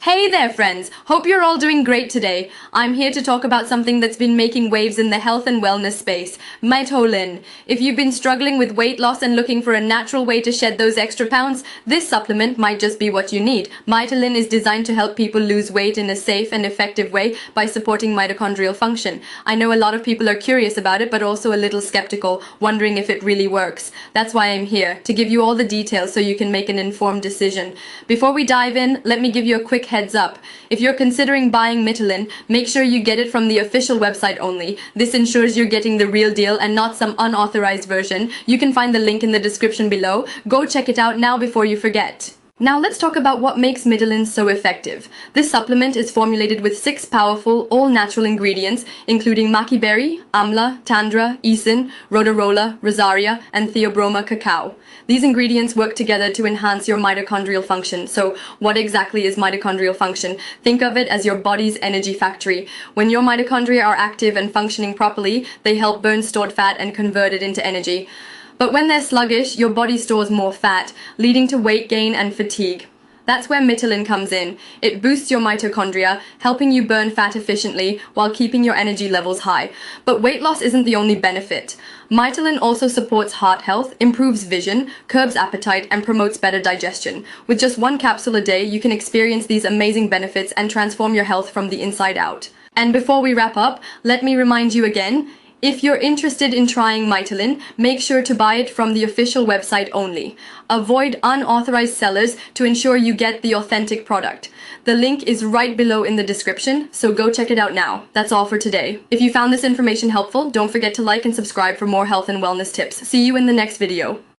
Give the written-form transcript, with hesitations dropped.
Hey there friends, hope you're all doing great today. I'm here to talk about something that's been making waves in the health and wellness space, Mitolyn. If you've been struggling with weight loss and looking for a natural way to shed those extra pounds, this supplement might just be what you need. Mitolyn is designed to help people lose weight in a safe and effective way by supporting mitochondrial function. I know a lot of people are curious about it but also a little skeptical, wondering if it really works. That's why I'm here, to give you all the details so you can make an informed decision. Before we dive in, let me give you a quick heads up. If you're considering buying Mitolyn, make sure you get it from the official website only. This ensures you're getting the real deal and not some unauthorized version. You can find the link in the description below. Go check it out now before you forget. Now let's talk about what makes Mitolyn so effective. This supplement is formulated with 6 powerful, all-natural ingredients, including maqui berry, amla, tandra, isin, rhodorola, rosaria, and theobroma cacao. These ingredients work together to enhance your mitochondrial function. So what exactly is mitochondrial function? Think of it as your body's energy factory. When your mitochondria are active and functioning properly, they help burn stored fat and convert it into energy. But when they're sluggish, your body stores more fat, leading to weight gain and fatigue. That's where Mitolyn comes in. It boosts your mitochondria, helping you burn fat efficiently while keeping your energy levels high. But weight loss isn't the only benefit. Mitolyn also supports heart health, improves vision, curbs appetite, and promotes better digestion. With just 1 capsule a day, you can experience these amazing benefits and transform your health from the inside out. And before we wrap up, let me remind you again, if you're interested in trying Mitolyn, make sure to buy it from the official website only. Avoid unauthorized sellers to ensure you get the authentic product. The link is right below in the description, so go check it out now. That's all for today. If you found this information helpful, don't forget to like and subscribe for more health and wellness tips. See you in the next video.